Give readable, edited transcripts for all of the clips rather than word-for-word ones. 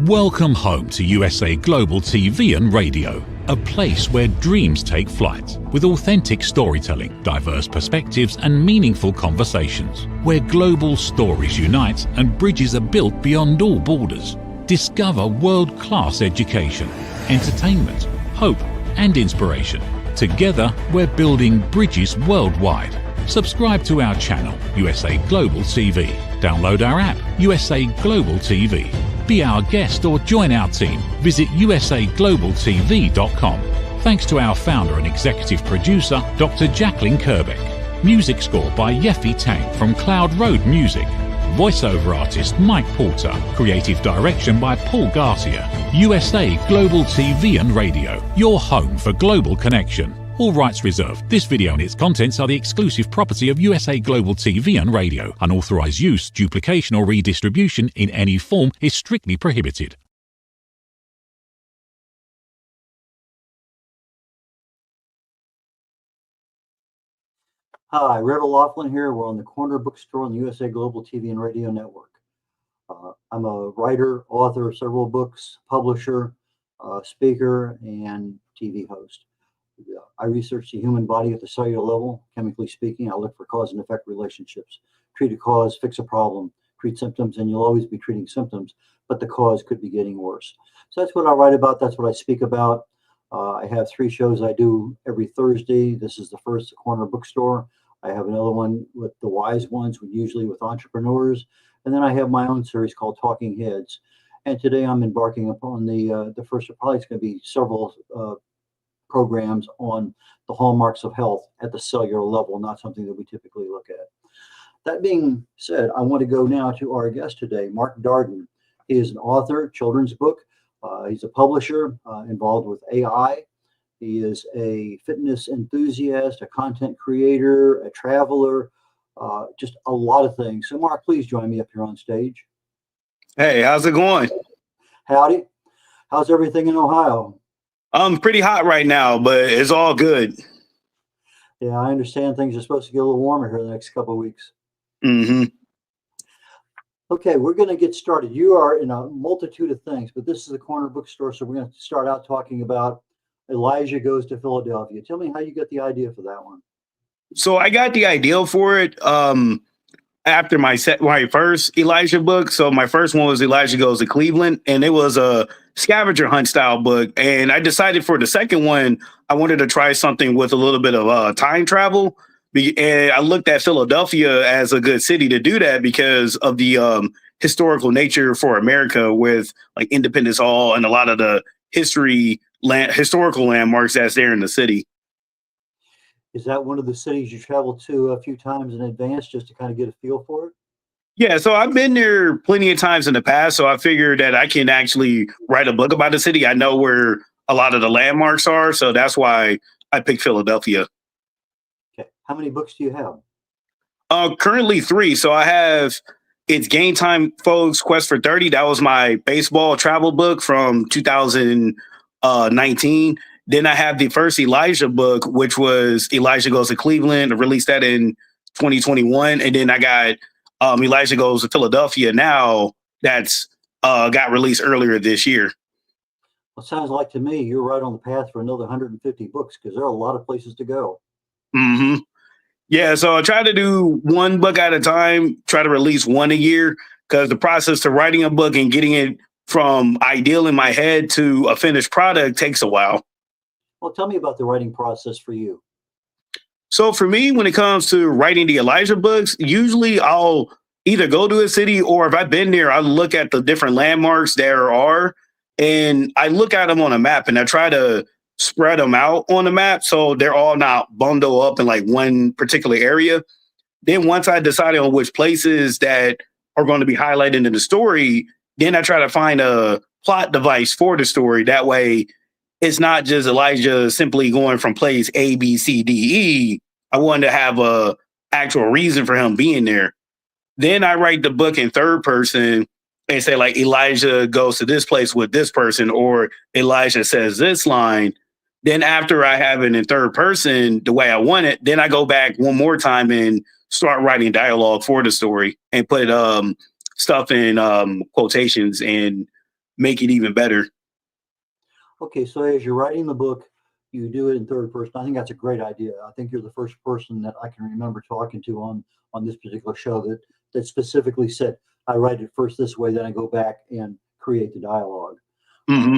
Welcome home to USA Global TV and Radio, a place where dreams take flight, with authentic storytelling, diverse perspectives and meaningful conversations, where global stories unite and bridges are built beyond all borders. Discover world-class education, entertainment, hope and inspiration. Together, we're building bridges worldwide. Subscribe to our channel, USA Global TV. Download our app, USA Global TV. Be our guest or join our team. Visit usaglobaltv.com. Thanks to our founder and executive producer, Dr. Jacqueline Kerbeck. Music score by Yeffy Tang from Cloud Road Music. Voiceover artist Mike Porter. Creative direction by Paul Garcia. USA Global TV and Radio, your home for global connection. All rights reserved. This video and its contents are the exclusive property of USA Global TV and Radio. Unauthorized use, duplication or redistribution in any form is strictly prohibited. Hi, Reverend Laughlin here. We're on the Corner Bookstore on the USA Global TV and Radio Network. I'm a writer, author of several books, publisher, speaker, and TV host. I research the human body at the cellular level. Chemically speaking, I look for cause and effect relationships. Treat a cause, fix a problem, treat symptoms, and you'll always be treating symptoms, but the cause could be getting worse. So that's what I write about. That's what I speak about. I have 3 shows I do every Thursday. This is the first, the Corner Bookstore. I have another one with the wise ones, usually with entrepreneurs. And then I have my own series called Talking Heads. And today I'm embarking upon the first, probably it's going to be several programs on the hallmarks of health at the cellular level, not something that we typically look at. That being said, I want to go now to our guest today, Mark Darden. He is an author, children's book. He's a publisher involved with AI. He is a fitness enthusiast, a content creator, a traveler, just a lot of things. So Mark, please join me up here on stage. Hey, how's it going? Howdy. How's everything in Ohio? Pretty hot right now, but it's all good. Yeah, I understand things are supposed to get a little warmer here in the next couple of weeks. Mm-hmm. Okay, we're going to get started. You are in a multitude of things, but this is the Corner Bookstore, so we're going to start out talking about Elijah Goes to Philadelphia. Tell me how you got the idea for that one. So I got the idea for it after my first Elijah book. So my first one was Elijah Goes to Cleveland, and it was a scavenger hunt style book. And I decided for the second one, I wanted to try something with a little bit of time travel. And I looked at Philadelphia as a good city to do that because of the historical nature for America with like Independence Hall and a lot of the historical landmarks that's there in the city. Is that one of the cities you traveled to a few times in advance just to kind of get a feel for it? Yeah, so I've been there plenty of times in the past, so I figured that I can actually write a book about the city. I know where a lot of the landmarks are, so that's why I picked Philadelphia. Okay. How many books do you have? Currently 3. So I have It's Game Time, Folks, Quest for 30. That was my baseball travel book from 2019. Then I have the first Elijah book, which was Elijah Goes to Cleveland. I released that in 2021. And then I got Elijah Goes to Philadelphia now. That's got released earlier this year. Well, it sounds like to me you're right on the path for another 150 books because there are a lot of places to go. Mm-hmm. Yeah, so I try to do one book at a time, try to release one a year, because the process to writing a book and getting it from ideal in my head to a finished product takes a while. Well, tell me about the writing process for you. So for me, when it comes to writing the Elijah books, usually I'll either go to a city or if I've been there, I look at the different landmarks there are and I look at them on a map and I try to spread them out on the map so they're all not bundled up in like one particular area. Then once I decided on which places that are going to be highlighted in the story, then I try to find a plot device for the story. That way, it's not just Elijah simply going from place A, B, C, D, E. I wanted to have a actual reason for him being there. Then I write the book in third person and say like Elijah goes to this place with this person or Elijah says this line. Then after I have it in third person, the way I want it, then I go back one more time and start writing dialogue for the story and put stuff in quotations and make it even better. Okay, so as you're writing the book, you do it in third person. I think that's a great idea. I think you're the first person that I can remember talking to on this particular show that specifically said, I write it first this way, then I go back and create the dialogue. Mm-hmm.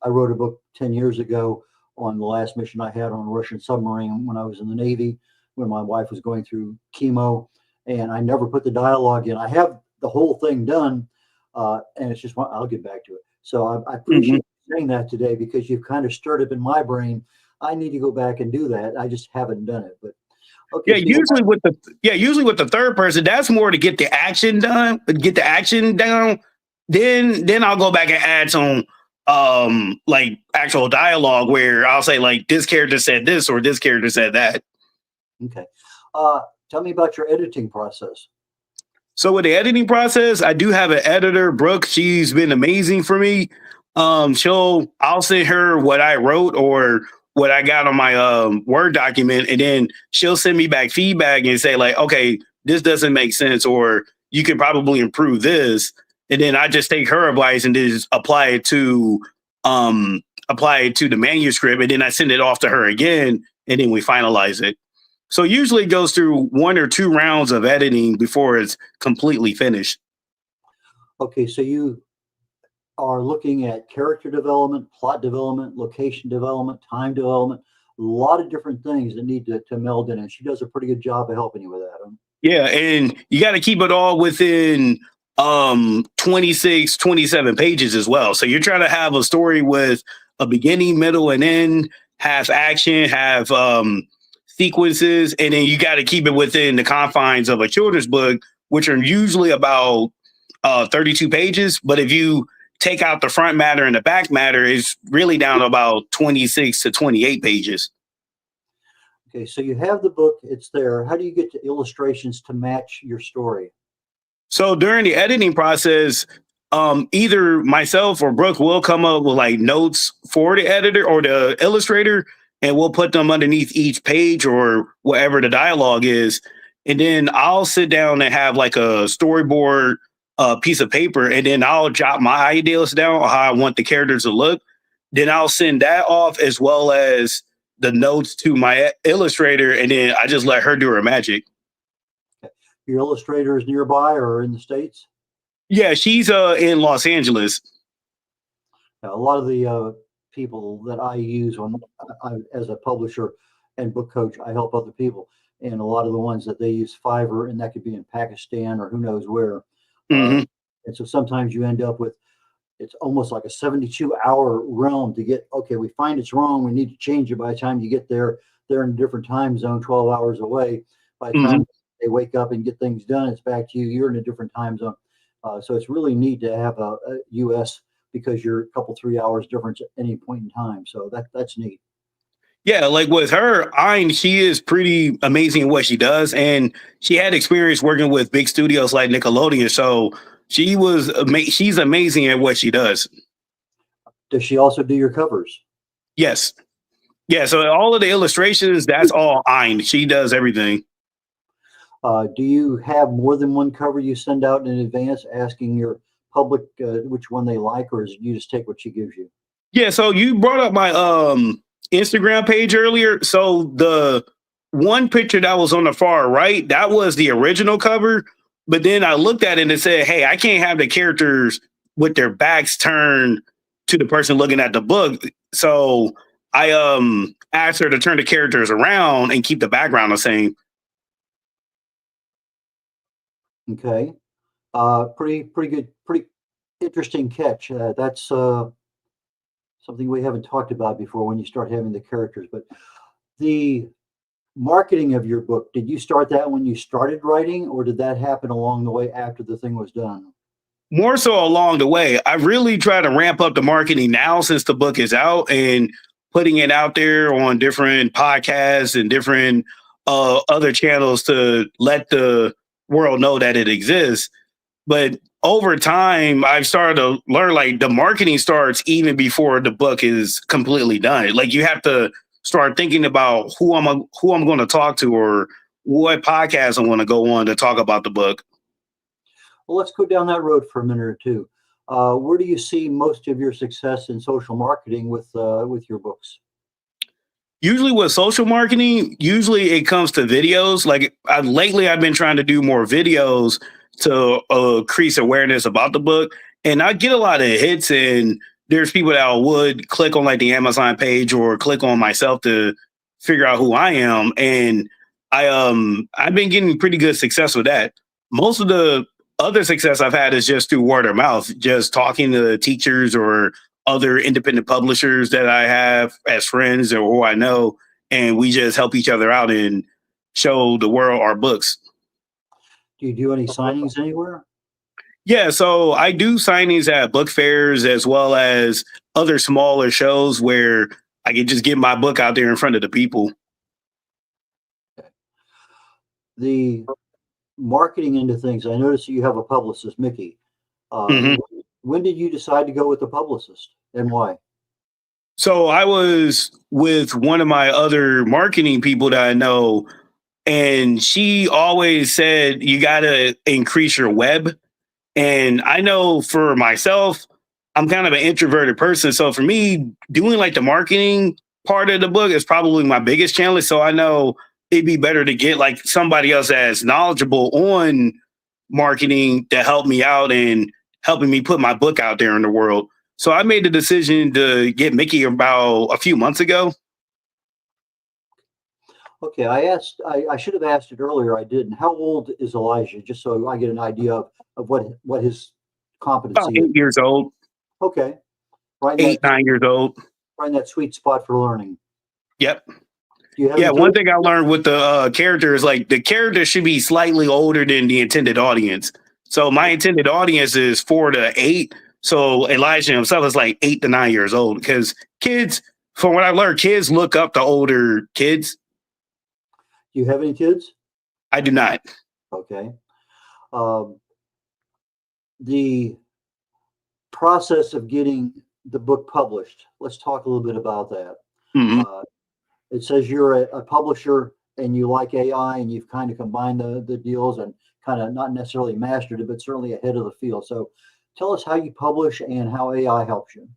I wrote a book 10 years ago on the last mission I had on a Russian submarine when I was in the Navy, when my wife was going through chemo, and I never put the dialogue in. I have the whole thing done, and it's just, I'll get back to it. So I appreciate saying that today, because you've kind of stirred up in my brain. I need to go back and do that. I just haven't done it. But okay. Yeah, usually with the third person, that's more to get the action done, down. Then I'll go back and add some like actual dialogue where I'll say like this character said this or this character said that. Okay. Tell me about your editing process. So with the editing process, I do have an editor, Brooke. She's been amazing for me. I'll send her what I wrote or what I got on my Word document, and then she'll send me back feedback and say like, okay, this doesn't make sense, or you could probably improve this. And then I just take her advice and just apply it to the manuscript, and then I send it off to her again, and then we finalize it. So usually it goes through 1 or 2 rounds of editing before it's completely finished. Okay, so you are looking at character development, plot development, location development, time development, a lot of different things that need to meld in. And she does a pretty good job of helping you with that. Yeah, and you got to keep it all within 26, 27 pages as well. So you're trying to have a story with a beginning, middle, and end, have action, have sequences, and then you got to keep it within the confines of a children's book, which are usually about 32 pages. But if you take out the front matter and the back matter, it's really down to about 26 to 28 pages. Okay, so you have the book, it's there. How do you get to illustrations to match your story? So during the editing process, either myself or Brooke will come up with like notes for the editor or the illustrator, and we'll put them underneath each page or whatever the dialogue is. And then I'll sit down and have like a storyboard piece of paper, and then I'll jot my ideas down on how I want the characters to look. Then I'll send that off as well as the notes to my illustrator, and then I just let her do her magic. Your illustrator is nearby or in the States? Yeah, she's in Los Angeles. Now, a lot of the people that I use as a publisher and book coach, I help other people. And a lot of the ones that they use Fiverr, and that could be in Pakistan or who knows where. And so sometimes you end up with, it's almost like a 72-hour realm to get, okay, we find it's wrong, we need to change it. By the time you get there, they're in a different time zone, 12 hours away. By the time they wake up and get things done, it's back to you, you're in a different time zone. So it's really neat to have a US, because you're a couple, 3 hours difference at any point in time. So that's neat. Yeah, like with her, she is pretty amazing at what she does. And she had experience working with big studios like Nickelodeon. So she's amazing at what she does. Does she also do your covers? Yes. Yeah, so all of the illustrations, that's all Ein. She does everything. Do you have more than one cover you send out in advance asking your public which one they like, or is it you just take what she gives you? Yeah, so you brought up my Instagram page earlier. So the one picture that was on the far right, that was the original cover. But then I looked at it and said, hey, I can't have the characters with their backs turned to the person looking at the book. So I asked her to turn the characters around and keep the background the same. Okay. Pretty good, pretty interesting catch. That's something we haven't talked about before when you start having the characters. But the marketing of your book, did you start that when you started writing, or did that happen along the way after the thing was done? More so along the way. I really try to ramp up the marketing now since the book is out, and putting it out there on different podcasts and different other channels to let the world know that it exists. But over time, I've started to learn like the marketing starts even before the book is completely done. Like you have to start thinking about who I'm going to talk to, or what podcast I want to go on to talk about the book. Well, let's go down that road for a minute or two. Where do you see most of your success in social marketing with your books? Usually with social marketing, usually it comes to videos. Like lately, I've been trying to do more videos to increase awareness about the book, and I get a lot of hits. And there's people that would click on like the Amazon page or click on myself to figure out who I am, and I've been getting pretty good success with that. Most of the other success I've had is just through word of mouth, just talking to teachers or other independent publishers that I have as friends or who I know, and we just help each other out and show the world our books. Do you do any signings anywhere? Yeah, so I do signings at book fairs as well as other smaller shows where I can just get my book out there in front of the people. The marketing into things, I noticed you have a publicist, Mickey. Mhm. When did you decide to go with the publicist and why? So I was with one of my other marketing people that I know, and she always said, you got to increase your web. And I know for myself, I'm kind of an introverted person. So for me, doing like the marketing part of the book is probably my biggest challenge. So I know it'd be better to get like somebody else that's knowledgeable on marketing to help me out and helping me put my book out there in the world. So I made the decision to get Mickey about a few months ago. Okay, I should have asked it earlier. I didn't. How old is Elijah? Just so I get an idea of what his About competency is. 8 years old, Okay, right in eight, that 9 years old. right in that sweet spot for learning. Yep. Do you have Yeah, any one kids? thing I learned with the character is like the character should be slightly older than the intended audience. So my intended audience is 4 to 8. So Elijah himself is like 8 to 9 years old because kids, from what I learned, kids look up to older kids. Do you have any kids? I do not. Okay. Um, the process of getting the book published. Let's talk a little bit about that. Mhm. It says you're a publisher and you like AI and you've kind of combined the deals and kind of not necessarily mastered it, but certainly ahead of the field. So tell us how you publish and how AI helps you.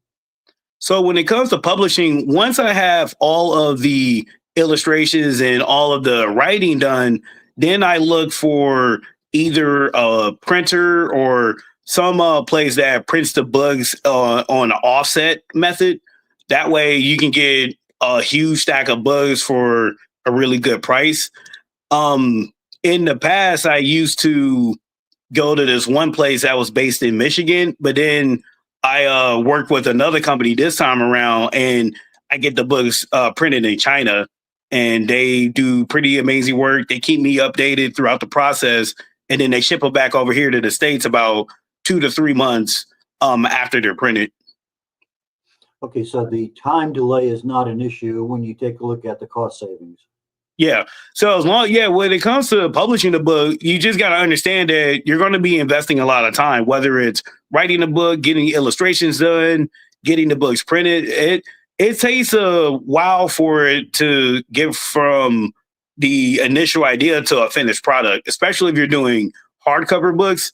So when it comes to publishing, once I have all of the illustrations and all of the writing done, then I look for either a printer or some place that prints the books on an offset method. That way you can get a huge stack of books for a really good price. In the past, I used to go to this one place that was based in Michigan, but then I worked with another company this time around, and I get the books printed in China, and they do pretty amazing work. They keep me updated throughout the process, and then they ship them back over here to the States about 2 to 3 months after they're printed. Okay, so the time delay is not an issue when you take a look at the cost savings. Yeah. So as long, yeah, when it comes to publishing the book, you just got to understand that you're going to be investing a lot of time, whether it's writing the book, getting illustrations done, getting the books printed. It takes a while for it to get from the initial idea to a finished product, especially if you're doing hardcover books.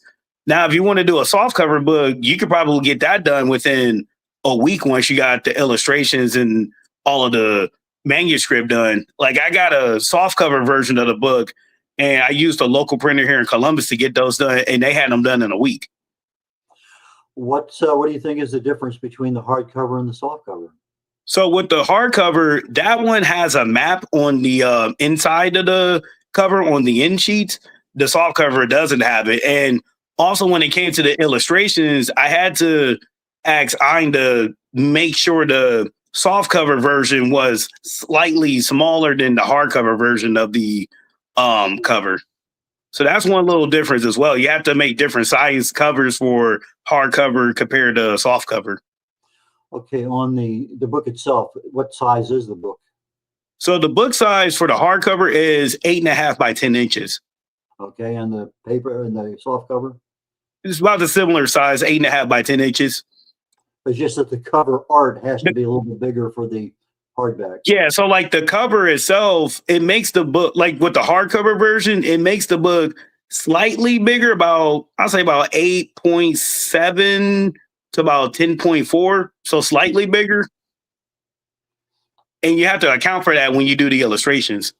Now, if you want to do a softcover book, you could probably get that done within a week once you got the illustrations and all of the manuscript done. Like I got a softcover version of the book, and I used a local printer here in Columbus to get those done, and they had them done in a week. What do you think is the difference between the hardcover and the softcover? So with the hardcover, that one has a map on the inside of the cover on the end sheets. The softcover doesn't have it. And also when it came to the illustrations, I had to ask Ein to make sure the softcover version was slightly smaller than the hardcover version of the cover. So that's one little difference as well. You have to make different size covers for hardcover compared to softcover. Okay, on the book itself, what size is the book? So the book size for the hardcover is 8.5 by 10 inches. Okay, and the paper and the softcover? It's about the similar size, 8.5 by 10 inches. It's just that the cover art has to be a little bit bigger for the hardback. Yeah, so like the cover itself, it makes the book, like with the hardcover version, it makes the book slightly bigger, I'll say about 8.7 to about 10.4, so slightly bigger. And you have to account for that when you do the illustrations.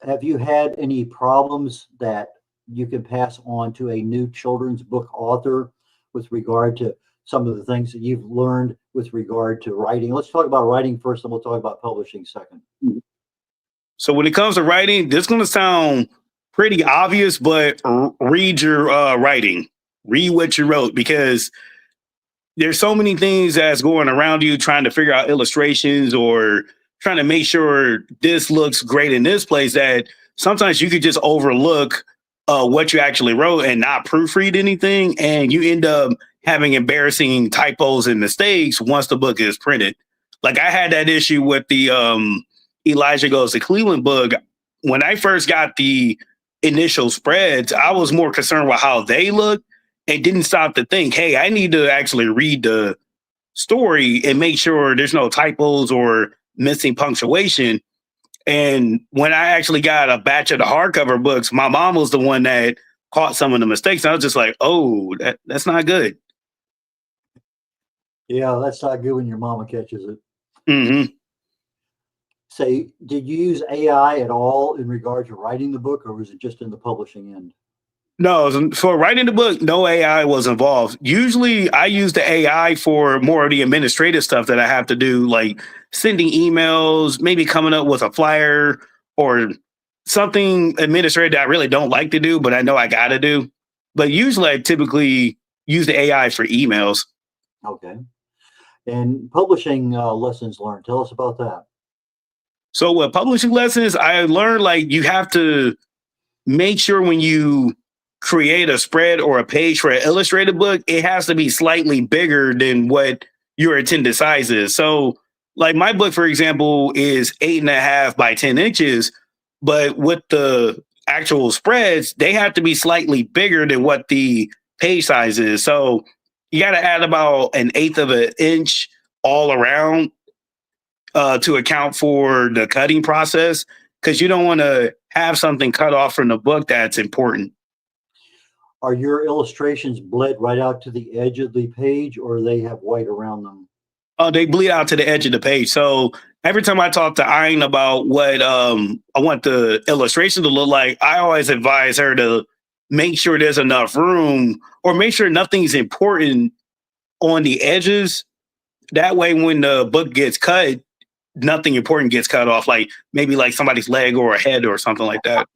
Have you had any problems that you can pass on to a new children's book author with regard to some of the things that you've learned with regard to writing? Let's talk about writing first, and we'll talk about publishing second. So when it comes to writing, this is going to sound pretty obvious, but read your writing. Read what you wrote, because there's so many things that's going around you trying to figure out illustrations or trying to make sure this looks great in this place that sometimes you could just overlook what you actually wrote and not proofread anything. And you end up having embarrassing typos and mistakes once the book is printed. Like I had that issue with the Elijah Goes to Cleveland book. When I first got the initial spreads, I was more concerned with how they looked and didn't stop to think, hey, I need to actually read the story and make sure there's no typos or missing punctuation. And when I actually got a batch of the hardcover books, my mom was the one that caught some of the mistakes. I was just like, oh, that's not good. Yeah, that's not good when your mama catches it. Mm-hmm. Say, did you use AI at all in regard to writing the book, or was it just in the publishing end? No, for writing the book, no AI was involved. Usually I use the AI for more of the administrative stuff that I have to do, like sending emails, maybe coming up with a flyer or something administrative that I really don't like to do, but I know I got to do. But usually I typically use the AI for emails. Okay. And publishing lessons learned. Tell us about that. So with publishing lessons, I learned like you have to make sure when you create a spread or a page for an illustrated book, it has to be slightly bigger than what your intended size is. So like my book, for example, is 8.5 by 10 inches, but with the actual spreads, they have to be slightly bigger than what the page size is. So you got to add about 1/8 of an inch all around to account for the cutting process, because you don't want to have something cut off from the book that's important. Are your illustrations bled right out to the edge of the page, or they have white around them? They bleed out to the edge of the page. So every time I talk to Ayn about what I want the illustration to look like, I always advise her to make sure there's enough room or make sure nothing's important on the edges. That way, when the book gets cut, nothing important gets cut off, like maybe like somebody's leg or a head or something like that.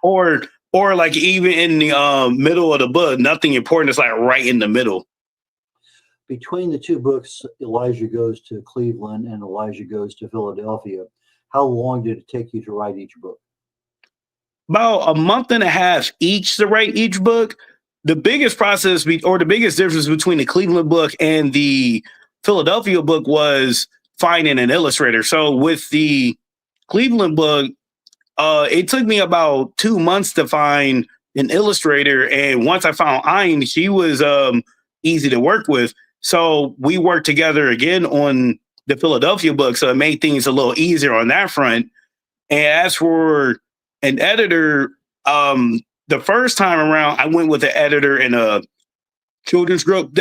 Or like even in the middle of the book, nothing important is like right in the middle. Between the two books, Elijah Goes to Cleveland and Elijah Goes to Philadelphia, how long did it take you to write each book? About 1.5 months each to write each book. The biggest process or the biggest difference between the Cleveland book and the Philadelphia book was finding an illustrator. So with the Cleveland book, it took me about 2 months to find an illustrator. And once I found Ayn, she was easy to work with. So we worked together again on the Philadelphia book. So it made things a little easier on that front. And as for an editor, the first time around, I went with an editor in a children's group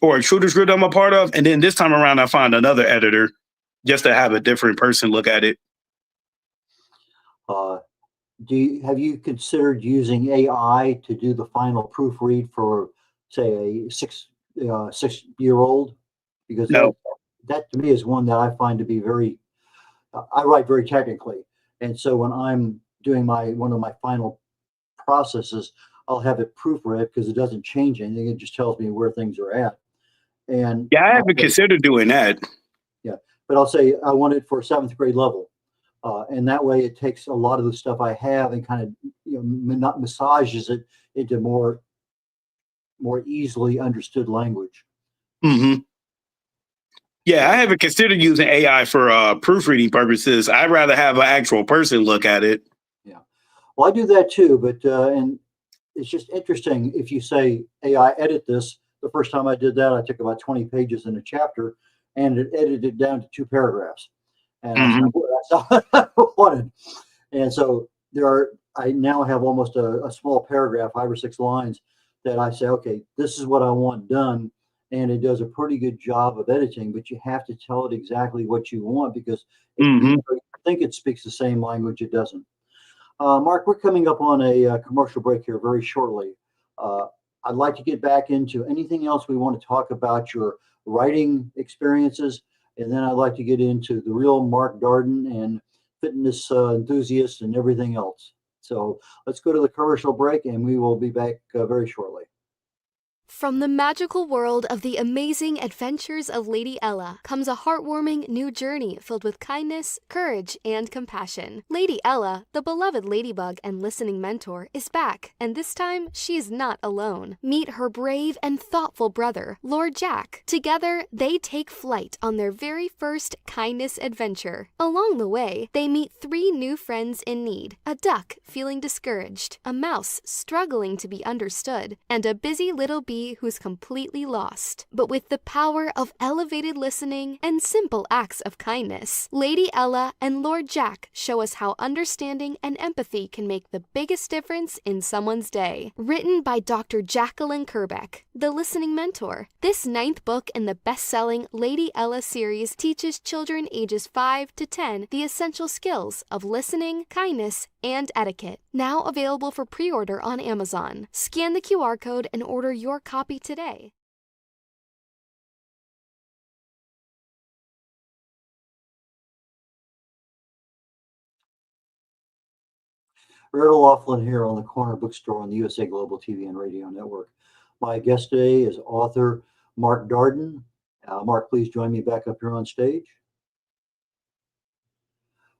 or a children's group I'm a part of. And then this time around, I found another editor just to have a different person look at it. Have you considered using AI to do the final proofread for, say, a 6-year-old? Because No. that to me is one that I find to be I write very technically. And so when I'm doing one of my final processes, I'll have it proofread because it doesn't change anything. It just tells me where things are at. And yeah, I haven't considered doing that. Yeah, but I'll say I want it for 7th grade level. And that way it takes a lot of the stuff I have and kind of massages it into more easily understood language. Mm-hmm. Yeah, I haven't considered using AI for proofreading purposes. I'd rather have an actual person look at it. Yeah, well, I do that too, but and it's just interesting if you say AI edit this. The first time I did that, I took about 20 pages in a chapter, and it edited it down to 2 paragraphs. And that's not what I wanted. And so I now have almost a small paragraph, 5 or 6 lines, that I say, okay, this is what I want done. And it does a pretty good job of editing, but you have to tell it exactly what you want, because if Hmm. you think it speaks the same language, it doesn't. Mark, we're coming up on a commercial break here very shortly. Uh, I'd like to get back into anything else we want to talk about your writing experiences, and then I'd like to get into the real Mark Darden and fitness enthusiast and everything else. So let's go to the commercial break, and we will be back very shortly. From the magical world of the amazing adventures of Lady Ella comes a heartwarming new journey filled with kindness, courage, and compassion. Lady Ella, the beloved ladybug and listening mentor, is back, and this time she is not alone. Meet her brave and thoughtful brother, Lord Jack. Together, they take flight on their very first kindness adventure. Along the way, they meet 3 new friends in need: a duck feeling discouraged, a mouse struggling to be understood, and a busy little bee who's completely lost. But with the power of elevated listening and simple acts of kindness, Lady Ella and Lord Jack show us how understanding and empathy can make the biggest difference in someone's day. Written by Dr. Jacqueline Kerbeck, the listening mentor, this 9th book in the best-selling Lady Ella series teaches children ages 5 to 10 the essential skills of listening, kindness, and etiquette. Now available for pre-order on Amazon. Scan the QR code and order your copy today. Errol Laughlin here on the Corner Bookstore on the USA Global TV and Radio Network. My guest today is author Mark Darden. Mark, please join me back up here on stage.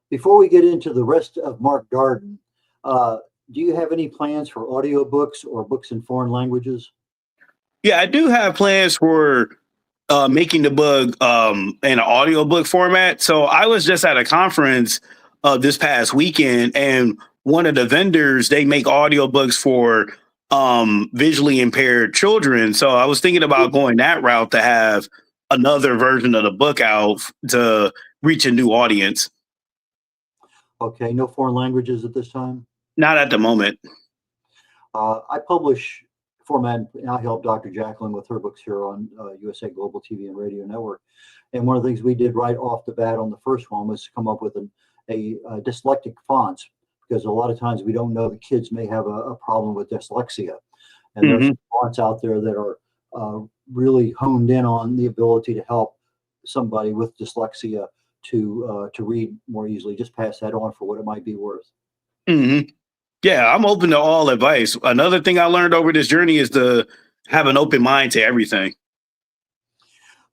Before we get into the rest of Mark Darden, do you have any plans for audiobooks or books in foreign languages? Yeah, I do have plans for making the book in an audiobook format. So I was just at a conference this past weekend, and one of the vendors, they make audiobooks for visually impaired children. So I was thinking about going that route to have another version of the book out to reach a new audience. Okay, no foreign languages at this time? Not at the moment. I publish format, and I help Dr. Jacqueline with her books here on USA Global TV and Radio Network. And one of the things we did right off the bat on the first one was come up with a dyslexic fonts, because a lot of times we don't know the kids may have a problem with dyslexia. And there's fonts out there that are really honed in on the ability to help somebody with dyslexia to read more easily. Just pass that on for what it might be worth. Mm-hmm. Yeah, I'm open to all advice. Another thing I learned over this journey is to have an open mind to everything.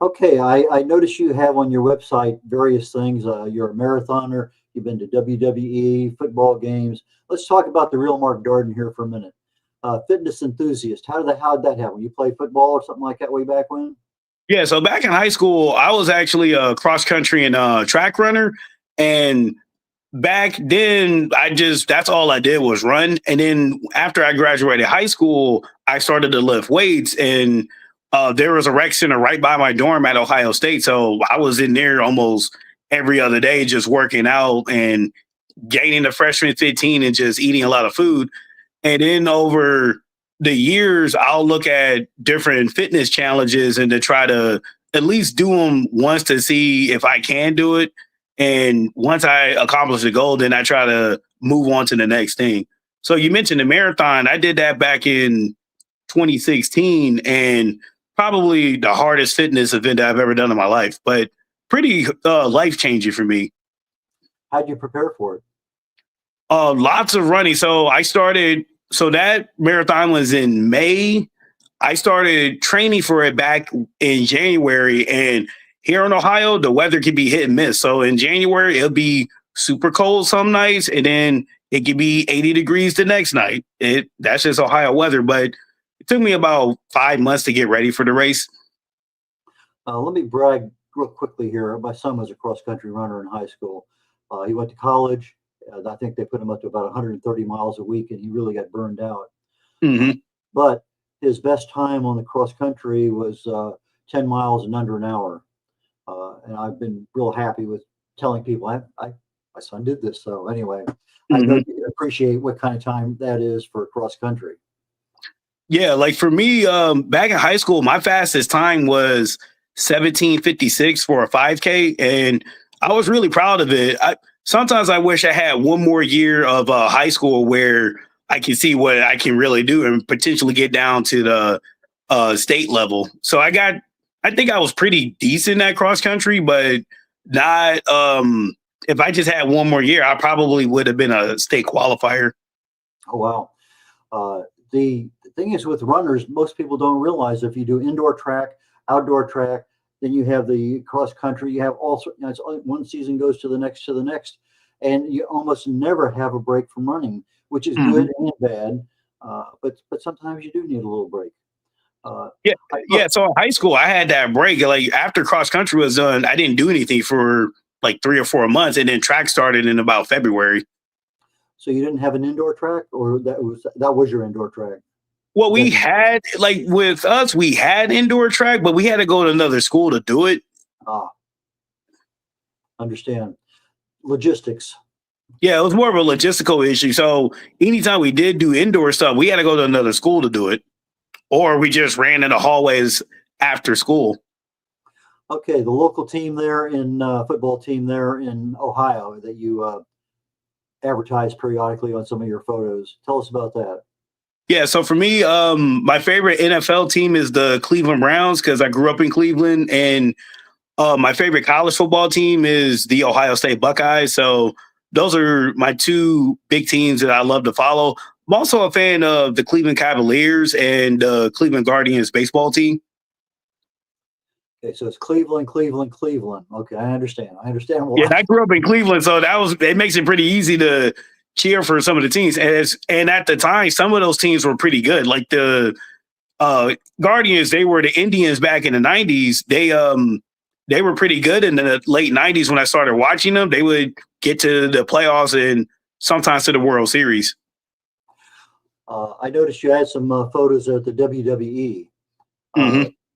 Okay, I notice you have on your website various things. You're a marathoner. You've been to WWE, football games. Let's talk about the real Mark Darden here for a minute. Fitness enthusiast. How did that happen? You played football or something like that way back when? Yeah, so back in high school, I was actually a cross country and track runner. And back then, that's all I did was run. And then after I graduated high school, I started to lift weights. And there was a rec center right by my dorm at Ohio State. So I was in there almost every other day, just working out and gaining the freshman 15 and just eating a lot of food. And then over the years, I'll look at different fitness challenges and to try to at least do them once to see if I can do it. And once I accomplish the goal, then I try to move on to the next thing. So you mentioned the marathon. I did that back in 2016, and probably the hardest fitness event I've ever done in my life, but pretty life-changing for me. How'd you prepare for it? Lots of running. So that marathon was in May. I started training for it back in January, and here in Ohio, the weather can be hit and miss. So in January, it'll be super cold some nights, and then it could be 80 degrees the next night. That's just Ohio weather, but it took me about 5 months to get ready for the race. Let me brag real quickly here. My son was a cross-country runner in high school. He went to college. I think they put him up to about 130 miles a week, and he really got burned out. But his best time on the cross-country was 10 miles in under an hour. And I've been real happy with telling people my son did this. So anyway, I know you can appreciate what kind of time that is for cross country. Yeah, like for me, back in high school, my fastest time was 17:56 for a 5K, and I was really proud of it. Sometimes I wish I had one more year of high school where I can see what I can really do and potentially get down to the state level. So I think I was pretty decent at cross country, but not. If I just had one more year, I probably would have been a state qualifier. Oh, wow. The thing is with runners, most people don't realize if you do indoor track, outdoor track, then you have the cross country, you have all sorts, you know, it's one season goes to the next, and you almost never have a break from running, which is good and bad. But sometimes you do need a little break. Yeah, yeah. So in high school, I had that break. Like after cross country was done, I didn't do anything for like 3 or 4 months, and then track started in about February. So you didn't have an indoor track, or that was your indoor track? Well, we had like with us, we had indoor track, but we had to go to another school to do it. Understand. Logistics. Yeah, it was more of a logistical issue. So anytime we did do indoor stuff, we had to go to another school to do it, or we just ran in the hallways after school. Okay, the local team there in football team there in Ohio that you advertise periodically on some of your photos. Tell us about that. Yeah, so for me, my favorite NFL team is the Cleveland Browns because I grew up in Cleveland, and my favorite college football team is the Ohio State Buckeyes. So those are my two big teams that I love to follow. I'm also a fan of the Cleveland Cavaliers and the Cleveland Guardians baseball team. Okay, so it's Cleveland, Cleveland, Cleveland. Okay, I understand. Why. Yeah, I grew up in Cleveland, so it makes it pretty easy to cheer for some of the teams. And at the time, some of those teams were pretty good. Like the Guardians, they were the Indians back in the 90s. They were pretty good in the late 90s when I started watching them. They would get to the playoffs and sometimes to the World Series. I noticed you had some photos at the WWE.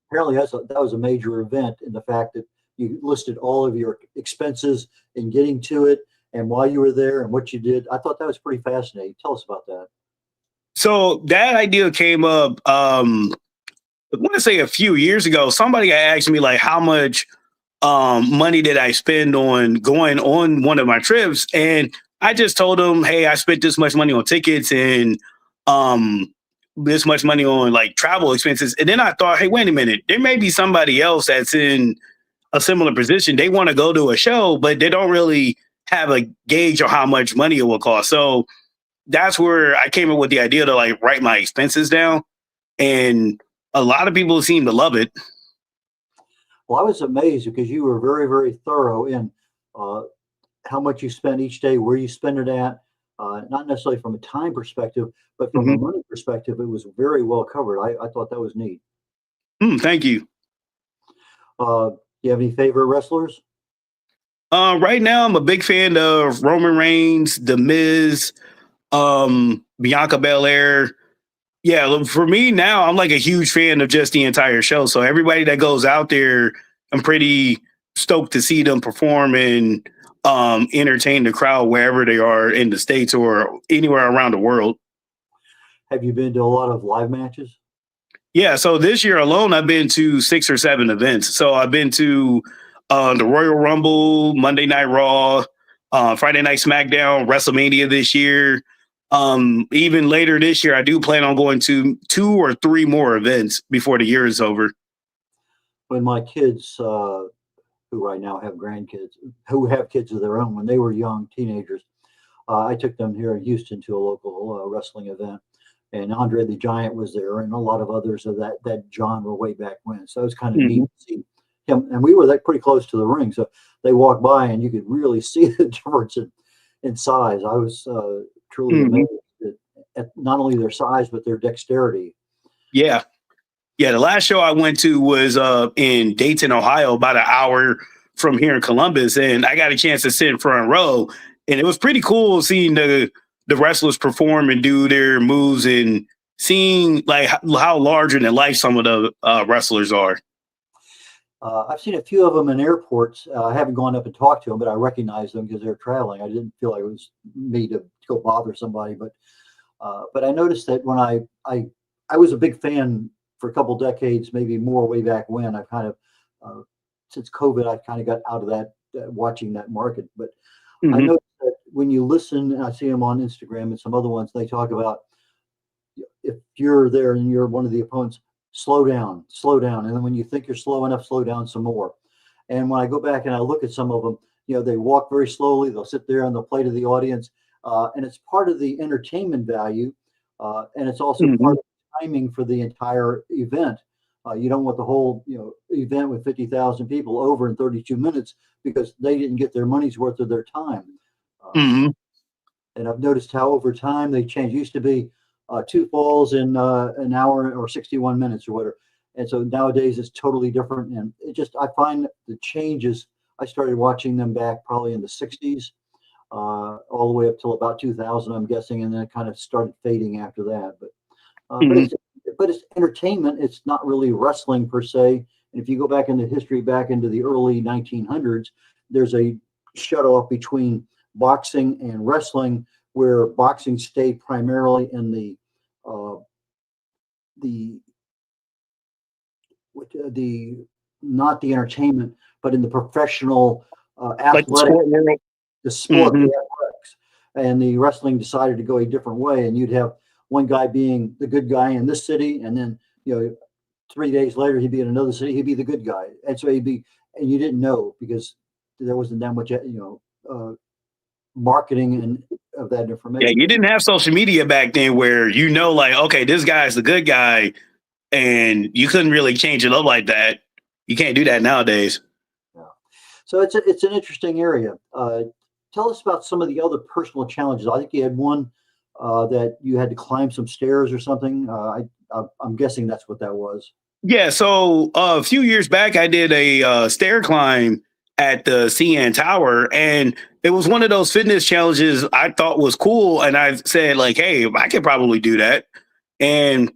Apparently, that was a major event in the fact that you listed all of your expenses in getting to it and why you were there and what you did. I thought that was pretty fascinating. Tell us about that. So that idea came up, I want to say a few years ago. Somebody asked me like how much money did I spend on going on one of my trips, and I just told them, hey, I spent this much money on tickets and this much money on like travel expenses. And then I thought, hey, wait a minute, there may be somebody else that's in a similar position. They want to go to a show, but they don't really have a gauge on how much money it will cost. So that's where I came up with the idea to like write my expenses down, and a lot of people seem to love it. Well, I was amazed because you were very, very thorough in how much you spent each day, where you spend it at, not necessarily from a time perspective, but from a money perspective, it was very well covered. I thought that was neat. Thank you. Do you have any favorite wrestlers? Right now, I'm a big fan of Roman Reigns, The Miz, Bianca Belair. Yeah, for me now, I'm like a huge fan of just the entire show. So everybody that goes out there, I'm pretty stoked to see them perform and entertain the crowd wherever they are in the States or anywhere around the world. Have you been to a lot of live matches? Yeah, so this year alone, I've been to 6 or 7 events. So I've been to the Royal Rumble, Monday Night Raw, Friday Night SmackDown, WrestleMania this year. Even later this year, I do plan on going to 2 or 3 more events before the year is over. When my kids, who right now have grandkids, who have kids of their own, when they were young teenagers, I took them here in Houston to a local wrestling event. And Andre the Giant was there, and a lot of others of that genre way back when. So it was kind of neat to see him. And we were pretty close to the ring, so they walked by, and you could really see the difference in size. I was truly amazed at not only their size but their dexterity. Yeah. The last show I went to was in Dayton, Ohio, about an hour from here in Columbus, and I got a chance to sit in front row, and it was pretty cool seeing the wrestlers perform and do their moves and seeing like how larger than life some of the wrestlers are. I've seen a few of them in airports. I haven't gone up and talked to them, but I recognize them because they're traveling. I didn't feel like it was me to go bother somebody, but I noticed that when I I was a big fan for a couple decades, maybe more way back when. I kind of since COVID, I kind of got out of that watching that market. But I Mhm. know that when you listen, and I see them on Instagram and some other ones, they talk about if you're there and you're one of the opponents, slow down. And then when you think you're slow enough, slow down some more. And when I go back and I look at some of them, they walk very slowly. They'll sit there and they'll play to the audience. And it's part of the entertainment value. And it's also part Mhm. of the timing for the entire event. You don't want the whole, event with 50,000 people over in 32 minutes because they didn't get their money's worth of their time. Uh, Mhm. and I've noticed how over time they change. It used to be two falls in an hour or 61 minutes or whatever. And so nowadays it's totally different. And I find the changes. I started watching them back probably in the 60s, all the way up till about 2000, I'm guessing. And then it kind of started fading after that. Mhm. But it's entertainment. It's not really wrestling per se. And if you go back into history, back into the early 1900s, there's a shut off between boxing and wrestling, where boxing stayed primarily in uh, the the not the entertainment, but in the professional Like the athletic, sport world. the sport, the Mhm. athletics. And the wrestling decided to go a different way. And you'd have one guy being the good guy in this city, and then 3 days later he'd be in another city. He'd be the good guy, and so and you didn't know because there wasn't that much, marketing and of that Yeah, information. you didn't have social media back then where like, okay, this guy's the good guy, and you couldn't really change it up like that. You can't do that nowadays. Yeah. So it's an interesting area. Tell us about some of the other personal challenges. I think you had one that you had to climb some stairs or something. I'm guessing that's what that was. Yeah, so a few years back, I did a stair climb at the CN Tower, and it was one of those fitness challenges I thought was cool. And I said, like, hey, I could probably do that. And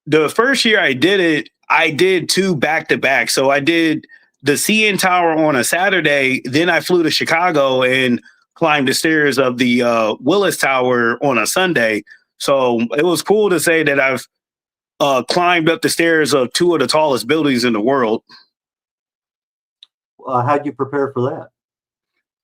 the first year I did it, I did two back to back. So I did the CN Tower on a Saturday, then I flew to Chicago and climbed the stairs of the Willis Tower on a Sunday. So it was cool to say that I've climbed up the stairs of two of the tallest buildings in the world. How'd you prepare for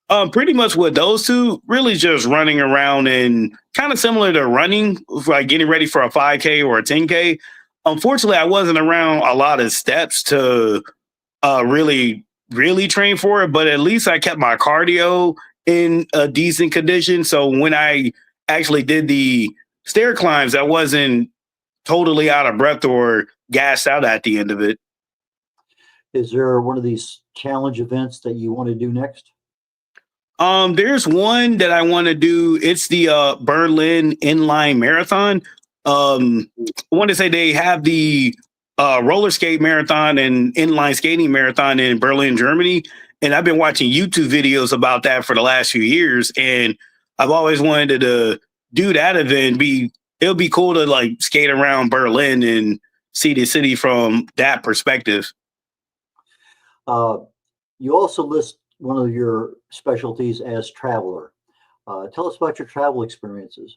that? Pretty much with those two, really just running around and kind of similar to running, like getting ready for a 5K or a 10K. Unfortunately, I wasn't around a lot of steps to really train for it, but at least I kept my cardio in a decent condition. So when I actually did the stair climbs, I wasn't totally out of breath or gassed out at the end of it. Is there one of these challenge events that you want to do next? There's one that I want to do. It's the Berlin Inline Marathon. I want to say they have the roller skate marathon and inline skating marathon in Berlin, Germany. And I've been watching YouTube videos about that for the last few years. And I've always wanted to do that event. It'll be cool to like skate around Berlin and see the city from that perspective. Uh, you also list one of your specialties as traveler. Tell us about your travel experiences.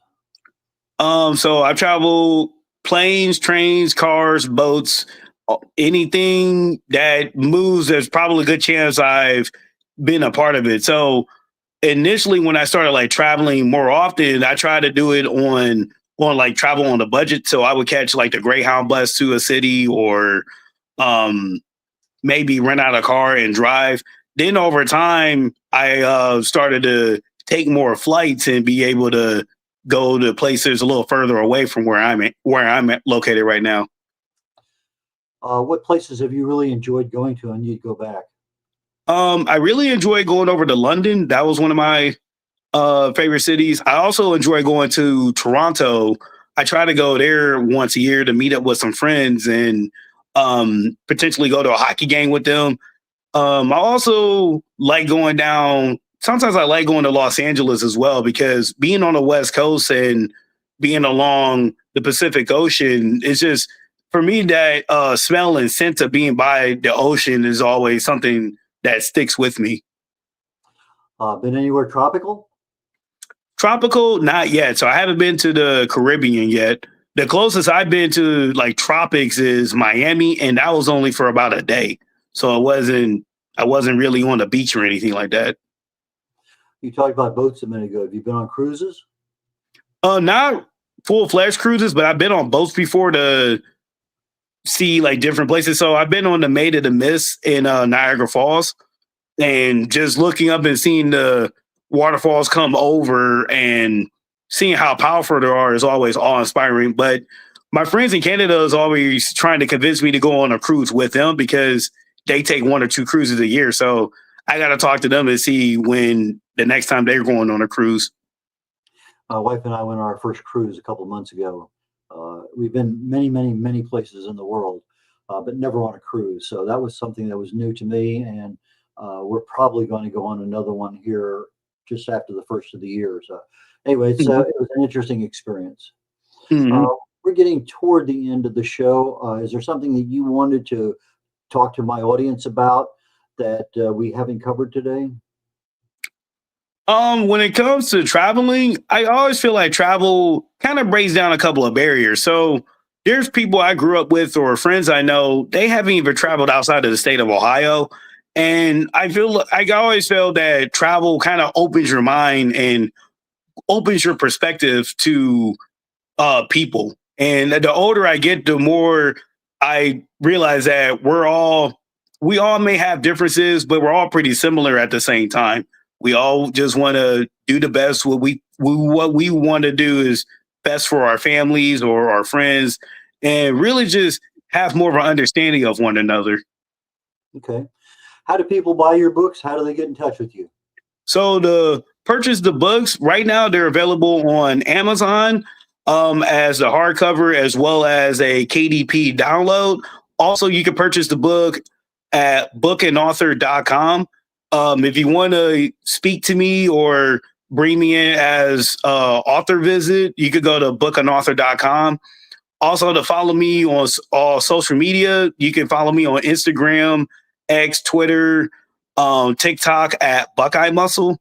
So I travel planes, trains, cars, boats, anything that moves. There's probably a good chance I've been a part of it. So initially, when I started like traveling more often, I tried to do it on like travel on a budget. So I would catch like the Greyhound bus to a city, or um, maybe rent out a car and drive. Then over time, I started to take more flights and be able to go to places a little further away from where I'm located right now. What places have you really enjoyed going to and you'd go back? I really enjoy going over to London. That was one of my favorite cities. I also enjoy going to Toronto. I try to go there once a year to meet up with some friends and potentially go to a hockey game with them. I also like going down. Sometimes I like going to Los Angeles as well, because being on the West Coast and being along the Pacific Ocean, it's just for me that smell and sense of being by the ocean is always something that sticks with me. Been anywhere tropical? Tropical, not yet. So I haven't been to the Caribbean yet. The closest I've been to like tropics is Miami, and that was only for about a day. So I wasn't really on the beach or anything like that. You talked about boats a minute ago. Have you been on cruises? Not full-fledged cruises, but I've been on boats before to see like different places. So I've been on the Maid of the Mist in Niagara Falls, and just looking up and seeing the waterfalls come over and seeing how powerful they are is always awe-inspiring. But my friends in Canada is always trying to convince me to go on a cruise with them because they take 1 or 2 cruises a year. So I got to talk to them and see when the next time they're going on a cruise. My wife and I went on our first cruise a couple of months ago. We've been many places in the world, but never on a cruise. So that was something that was new to me, and we're probably going to go on another one here just after the first of the year. So anyway, it was an interesting experience. We're getting toward the end of the show. Is there something that you wanted to talk to my audience about that we haven't covered today? When it comes to traveling, I always feel like travel kind of breaks down a couple of barriers. So there's people I grew up with or friends I know, they haven't even traveled outside of the state of Ohio. And I always feel that travel kind of opens your mind and opens your perspective to people. And the older I get, the more I realize that we all may have differences, but we're all pretty similar at the same time. We all just want to do the best. What we want to do is best for our families or our friends, and really just have more of an understanding of one another. Okay. How do people buy your books? How do they get in touch with you? So to purchase the books right now, they're available on Amazon as the hardcover as well as a KDP download. Also, you can purchase the book at bookandauthor.com. If you want to speak to me or bring me in as author visit, you could go to bookandauthor.com. Also, to follow me on all social media, you can follow me on Instagram, X, Twitter, TikTok at Buckeye Muscle.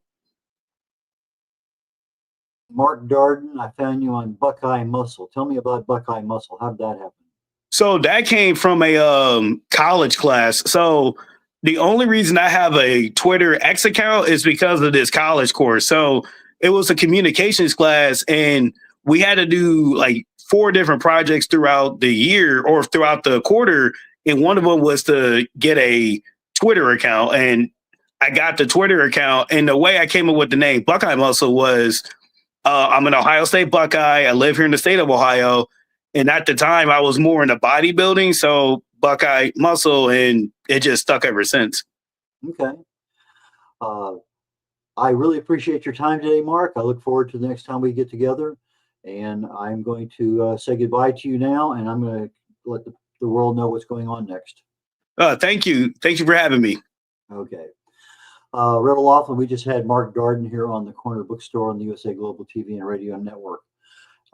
Mark Darden, I found you on Buckeye Muscle. Tell me about Buckeye Muscle. How did that happen? So that came from a college class. So the only reason I have a Twitter X account is because of this college course. So it was a communications class, and we had to do like 4 different projects throughout the year or throughout the quarter. And one of them was to get a Twitter account. And I got the Twitter account. And the way I came up with the name Buckeye Muscle was I'm an Ohio State Buckeye. I live here in the state of Ohio. And at the time, I was more into bodybuilding. So Buckeye Muscle, and it just stuck ever since. Okay. I really appreciate your time today, Mark. I look forward to the next time we get together. And I'm going to say goodbye to you now, and I'm going to let the world know what's going on next. Thank you. Thank you for having me. Okay. Rebel Laughlin, we just had Mark Darden here on the Corner Bookstore on the USA Global TV and Radio Network.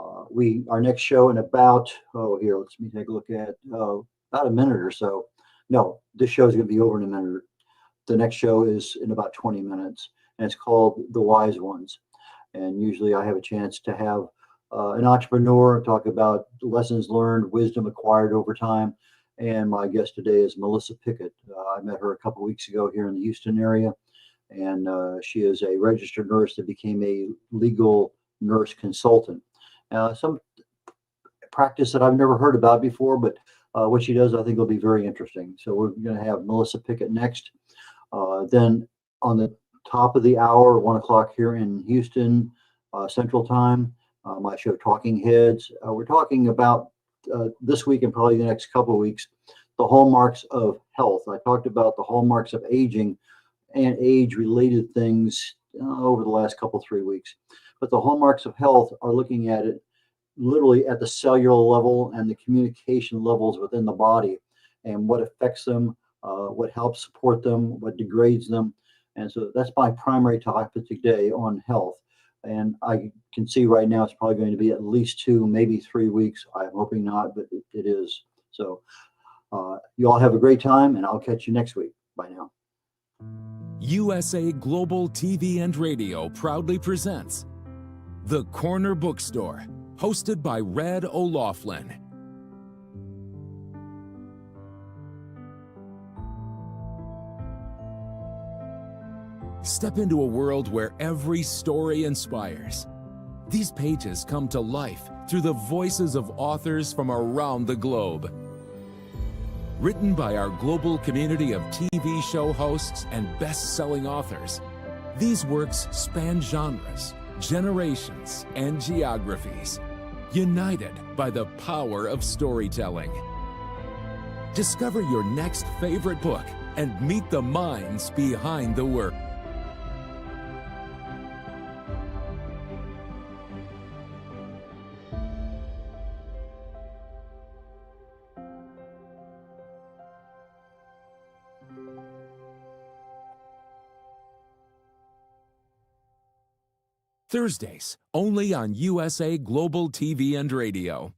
Our next show in about, let me take a look at about a minute or so. No, this show is going to be over in a minute. The next show is in about 20 minutes, and it's called The Wise Ones. And usually I have a chance to have an entrepreneur talk about lessons learned, wisdom acquired over time. And my guest today is Melissa Pickett. I met her a couple of weeks ago here in the Houston area, and she is a registered nurse that became a legal nurse consultant. Some practice that I've never heard about before, but what she does I think will be very interesting. So we're going to have Melissa Pickett next. Then on the top of the hour, 1 o'clock here in Houston Central Time, my show Talking Heads. We're talking about this week and probably the next couple of weeks, the hallmarks of health. I talked about the hallmarks of aging and age-related things over the last 3 weeks. But the hallmarks of health are looking at it literally at the cellular level and the communication levels within the body and what affects them, what helps support them, what degrades them. And so that's my primary topic today on health. And I can see right now it's probably going to be at least 2, maybe 3 weeks. I'm hoping not, but it is. So you all have a great time, and I'll catch you next week. Bye now. USA Global TV and Radio proudly presents The Corner Bookstore, hosted by Red O'Loughlin. Step into a world where every story inspires. These pages come to life through the voices of authors from around the globe. Written by our global community of TV show hosts and best-selling authors, these works span genres, generations, and geographies, united by the power of storytelling. Discover your next favorite book and meet the minds behind the work. Thursdays, only on USA Global TV and Radio.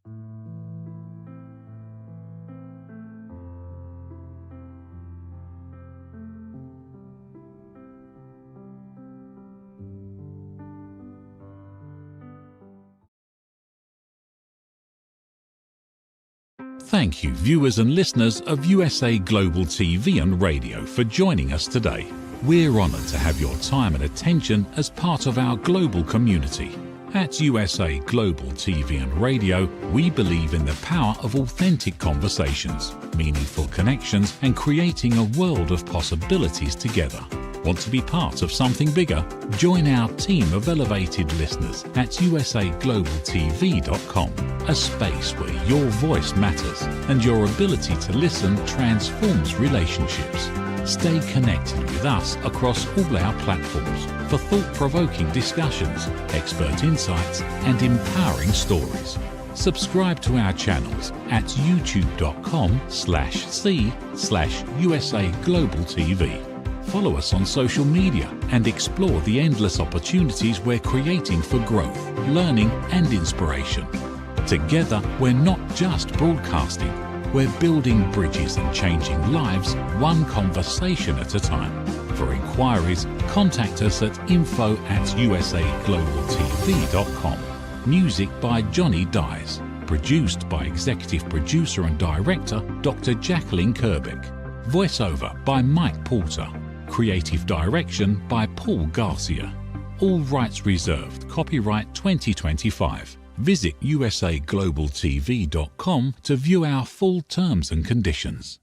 Thank you, viewers and listeners of USA Global TV and Radio, for joining us today. We're honored to have your time and attention as part of our global community. At USA Global TV and Radio, we believe in the power of authentic conversations, meaningful connections, and creating a world of possibilities together. Want to be part of something bigger? Join our team of elevated listeners at usaglobaltv.com, a space where your voice matters and your ability to listen transforms relationships. Stay connected with us across all our platforms for thought-provoking discussions, expert insights, and empowering stories. Subscribe to our channels at youtube.com/c/USA Global TV. Follow us on social media and explore the endless opportunities we're creating for growth, learning, and inspiration. Together, we're not just broadcasting, we're building bridges and changing lives one conversation at a time. For inquiries, contact us at info@usaglobaltv.com. Music by Johnny Dies. Produced by Executive Producer and Director Dr. Jacqueline Kerbeck. Voiceover by Mike Porter. Creative Direction by Paul Garcia. All rights reserved. Copyright 2025. Visit usaglobaltv.com to view our full terms and conditions.